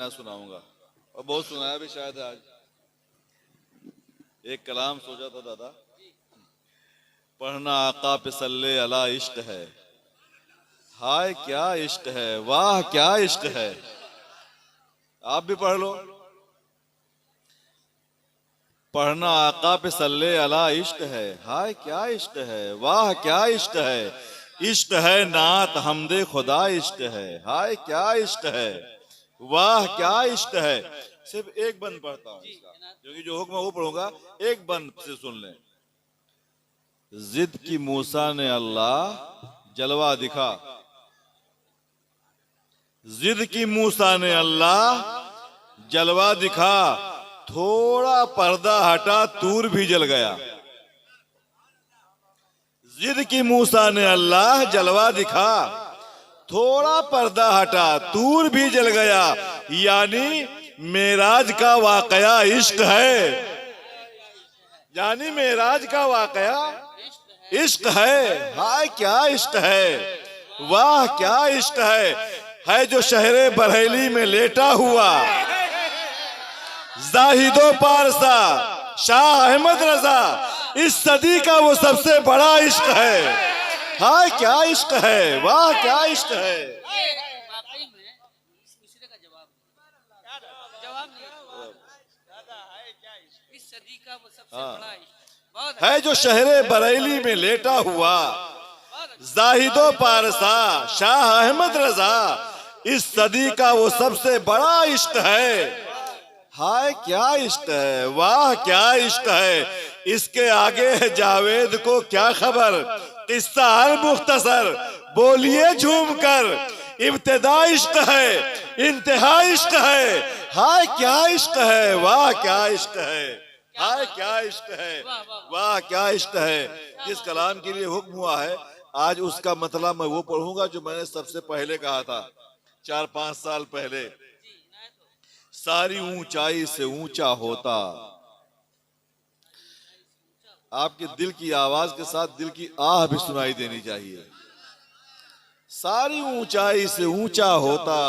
नया सुनाऊंगा और बहुत सुनाया भी शायद आज। एक कलाम सोचा था दादा, पढ़ना आका पे सल्ले अला इश्क है, हाय क्या इश्क है, वाह क्या इश्क है। आप भी पढ़ लो, पढ़ना आका पे सल्ले अला इश्क है, हाय क्या इश्क है, वाह क्या इश्क है। इश्क है नात हमदे खुदा इश्क है, हाय क्या इश्क है, वाह क्या इश्क है। सिर्फ एक बंद पढ़ता हूँ इसका, क्योंकि जो हुक्म वो पढ़ूंगा, एक बंद से सुन लें। जिद की मूसा ने अल्लाह जलवा दिखा, जिद की मूसा ने अल्लाह जलवा दिखा, थोड़ा पर्दा हटा तूर भी जल गया। जिद की मूसा ने अल्लाह जलवा दिखा, थोड़ा पर्दा हटा तूर भी जल गया। यानी मेराज का वाकया इश्क है, यानी मेराज का वाकया इश्क है। हाय क्या इश्क है, वाह क्या इश्क है जो शहरे बरेली में लेटा हुआ जाहिदो पारसा शाह अहमद रजा, इस सदी का वो सबसे बड़ा इश्क है। हाय क्या इश्क है, वाह क्या इश्क है। है जो शहरे बरेली में लेटा हुआ जाहिदो पारसा शाह अहमद रजा, इस सदी का वो सबसे बड़ा इश्क है। हाय क्या इश्क है, वाह क्या इश्क है। इसके आगे है जावेद को क्या खबर, किस्सा हर मुख्तसर बोलिए झूम कर। इब्तिदा इश्क है, इंतहा इश्क है, हाय क्या इश्क है, वाह क्या इश्क है, हाय क्या इश्क है, वाह क्या इश्क है। जिस कलाम के लिए हुक्म हुआ है, आज उसका मतलब मैं वो पढ़ूंगा जो मैंने सबसे पहले कहा था 4-5 साल पहले। सारी ऊंचाई से ऊंचा होता, आपके दिल की आवाज के साथ दिल की आह भी सुनाई देनी चाहिए। सारी ऊंचाई से ऊंचा होता,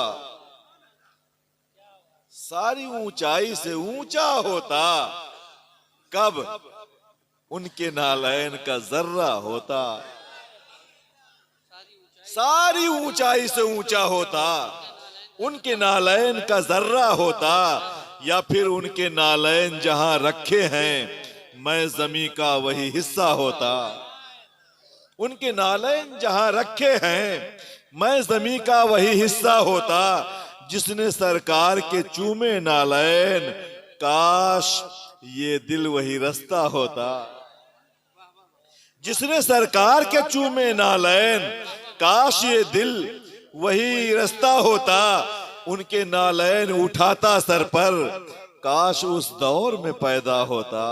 सारी ऊंचाई से ऊंचा होता, कब उनके नालैन का जर्रा होता। सारी ऊंचाई से ऊंचा होता, उनके नालैन का जर्रा होता, या फिर उनके नालैन जहां रखे हैं मैं जमी का वही हिस्सा होता। उनके नालैन जहां रखे हैं मैं जमी का वही हिस्सा होता। जिसने सरकार के चूमे नालैन, काश ये दिल वही रास्ता होता। जिसने सरकार के चूमे नालैन, काश ये दिल वही रास्ता होता। उनके नालैन उठाता सर पर, काश उस दौर में पैदा होता।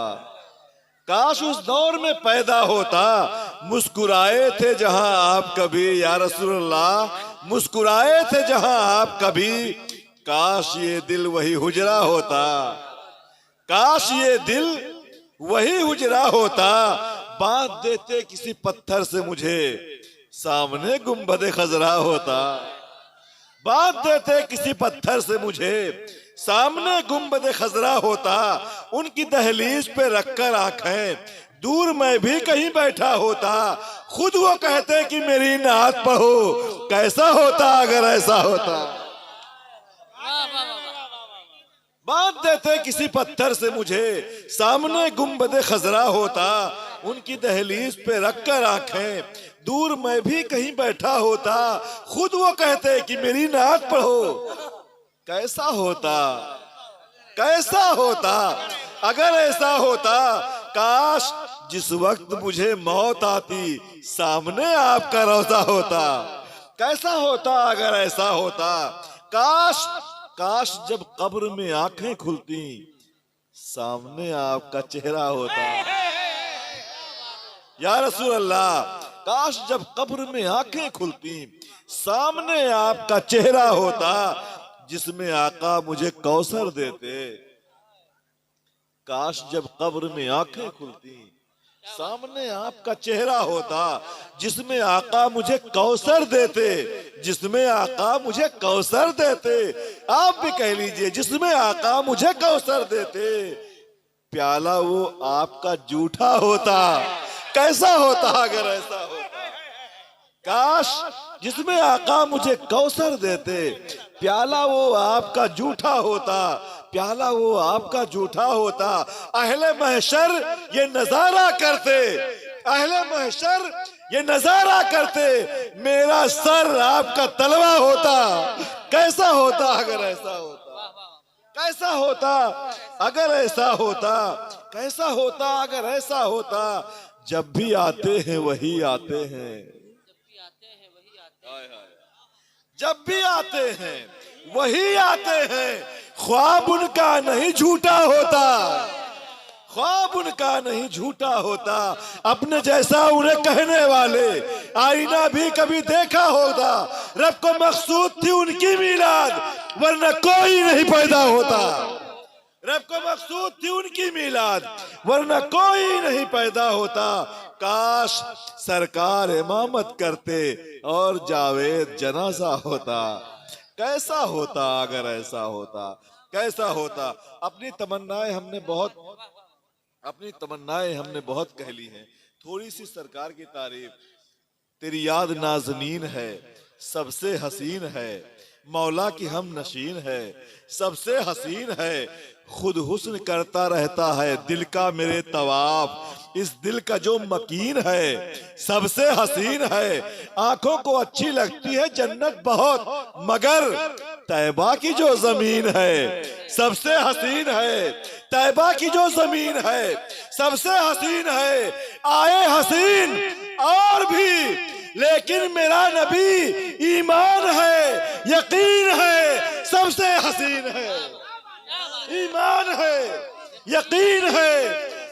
काश उस दौर में पैदा होता। मुस्कुराए थे जहां आप कभी या रसूलल्लाह, मुस्कुराए थे जहां आप कभी, काश ये दिल वही हुजरा होता। काश ये दिल वही हुजरा होता। बांध देते किसी पत्थर से मुझे, सामने गुंबद खजरा होता। बांध देते किसी पत्थर से मुझे, सामने गुंबद खजरा होता। उनकी दहलीज पे रखकर आंखें, दूर मैं भी कहीं बैठा होता। खुद वो कहते कि मेरी नात पढ़ो, कैसा होता अगर ऐसा होता। बांध देते किसी पत्थर से मुझे, सामने गुंबद खजरा होता। उनकी दहलीज पे रखकर आंखें, दूर मैं भी कहीं बैठा होता। खुद वो कहते कि मेरी नात पढ़ो, कैसा होता, कैसा होता अगर ऐसा होता। काश जिस वक्त मुझे मौत आती, सामने आपका रोजा होता। कैसा होता अगर ऐसा होता। काश काश जब कब्र में आंखें खुलती, सामने आपका चेहरा होता। या रसूल अल्लाह, काश जब कब्र में आंखें खुलती, सामने आपका चेहरा होता। जिसमें आका मुझे कौसर देते, काश जब कब्र में आंखें खुलती, सामने आपका चेहरा होता जिसमें आका मुझे कौसर देते, जिसमें आका मुझे कौसर देते। आप भी कह लीजिए, जिसमें आका मुझे कौसर देते। प्याला वो आपका जूठा होता, कैसा होता अगर ऐसा होता। काश जिसमें आका मुझे कौसर देते, प्याला वो आपका जूठा होता, प्याला वो आपका जूठा होता। अहले महशर ये नजारा करते, अहले महशर ये नजारा करते, मेरा सर आपका तलवा होता। कैसा होता अगर ऐसा होता, कैसा होता अगर ऐसा होता, कैसा होता अगर ऐसा होता। जब भी आते हैं वही आते हैं, जब भी आते हैं वही आते हैं। ख्वाब उनका नहीं झूठा होता, ख्वाब उनका नहीं झूठा होता। अपने जैसा उन्हें कहने वाले आईना भी कभी देखा होगा। रब को मकसूद थी उनकी मीलाद, वरना कोई नहीं पैदा होता। रब को मकसूद थी उनकी मीलाद, वरना कोई नहीं पैदा होता। काश सरकार इमामत करते और जावेद जनाजा होता। कैसा होता अगर ऐसा होता, कैसा होता। अपनी तमन्नाएं हमने बहुत कह ली हैं। थोड़ी सी सरकार की तारीफ। तेरी याद नाज़नीन है, सबसे हसीन है, मौला की हम नशीन है, सबसे हसीन है। खुद हुस्न करता रहता है दिल का मेरे तवाफ, इस दिल का जो मकीन है सबसे हसीन है। आंखों को अच्छी लगती है जन्नत बहुत, मगर तैबा की जो जमीन है सबसे हसीन है। तैबा की जो जमीन है सबसे हसीन है। आए हसीन और भी, लेकिन मेरा नबी ईमान है, यकीन है, सबसे हसीन है। ईमान है, यकीन है,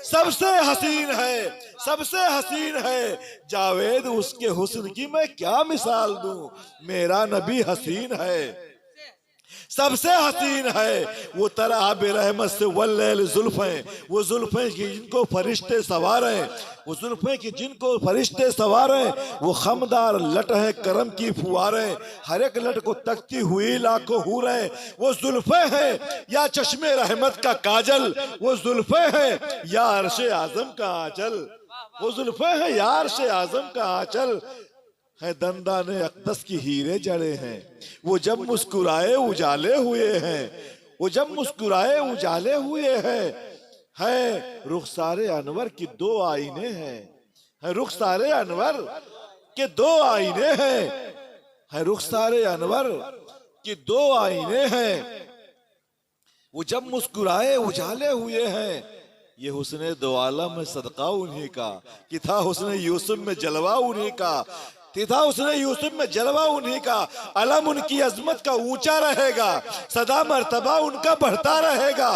सबसे हसीन है, सबसे हसीन है। जावेद उसके हुस्न की मैं क्या मिसाल दूं। मेरा नबी हसीन है, सबसे हसीन है। वो तरह बेरहमत से वल्लैल जुल्फें, वो जुल्फें की जिनको फरिश्ते सवार हैं, वो जुल्फें की जिनको फरिश्ते सवार हैं। वो खमदार लट है करम की फुहारें, हर एक लट को तकती हुई लाखों हूरें। वो जुल्फें हैं या चश्मे रहमत का काजल, वो जुल्फें हैं या अर्शे आजम का आंचल, वो जुल्फें हैं या अर्शे आजम का आंचल है। दंदाने अक़दस की हीरे जड़े हैं, वो जब मुस्कुराए उजाले हुए हैं, वो जब मुस्कुराए उजाले हुए हैं। है रुखसारे अनवर की दो आईने हैं, है रुखसारे अनवर के दो आईने हैं, है रुखसारे अनवर की दो आईने हैं। वो जब मुस्कुराए उजाले हुए हैं। ये हुस्ने दो आलम में सदका उन्हीं का, कि था हुस्ने यूसुफ में जलवा उन्हीं का, था उसने यूसुफ में जलवा उन्हीं का। अलम उनकी अजमत का ऊंचा रहेगा, सदा मर्तबा उनका बढ़ता रहेगा।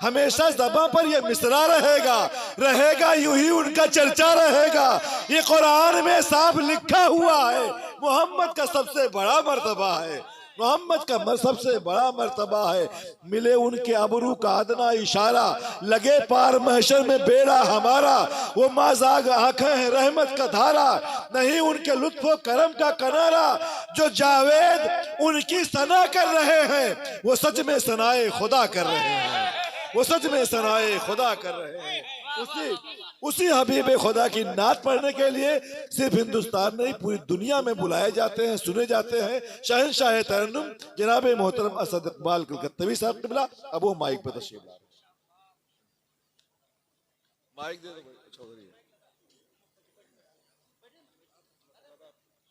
हमेशा ज़बां पर ये मिसरा रहेगा, रहेगा यूं ही उनका चर्चा रहेगा। ये कुरान में साफ लिखा हुआ है, मोहम्मद का सबसे बड़ा मर्तबा है, मोहम्मद का सबसे बड़ा मर्तबा है। मिले उनके अबरू का अदना इशारा, लगे पार महशर में बेड़ा हमारा। वो माजाग आंखें हैं रहमत का धारा, नहीं उनके लुत्फो करम का किनारा। जो जावेद उनकी सना कर रहे हैं, वो सच में सनाए खुदा कर रहे हैं, वो सच में सनाए खुदा कर रहे हैं। उसी हबीब खुदा की नात पढ़ने के लिए सिर्फ हिंदुस्तान नहीं पूरी दुनिया में बुलाए जाते हैं, सुने जाते हैं। शहंशाह तरन्नुम जनाब मोहतरम असद इकबाल कलकत्तवी साहब क़िबला। अब वो माइक पे तशरीफ ला रहे हैं। माइक दे दो चौधरी।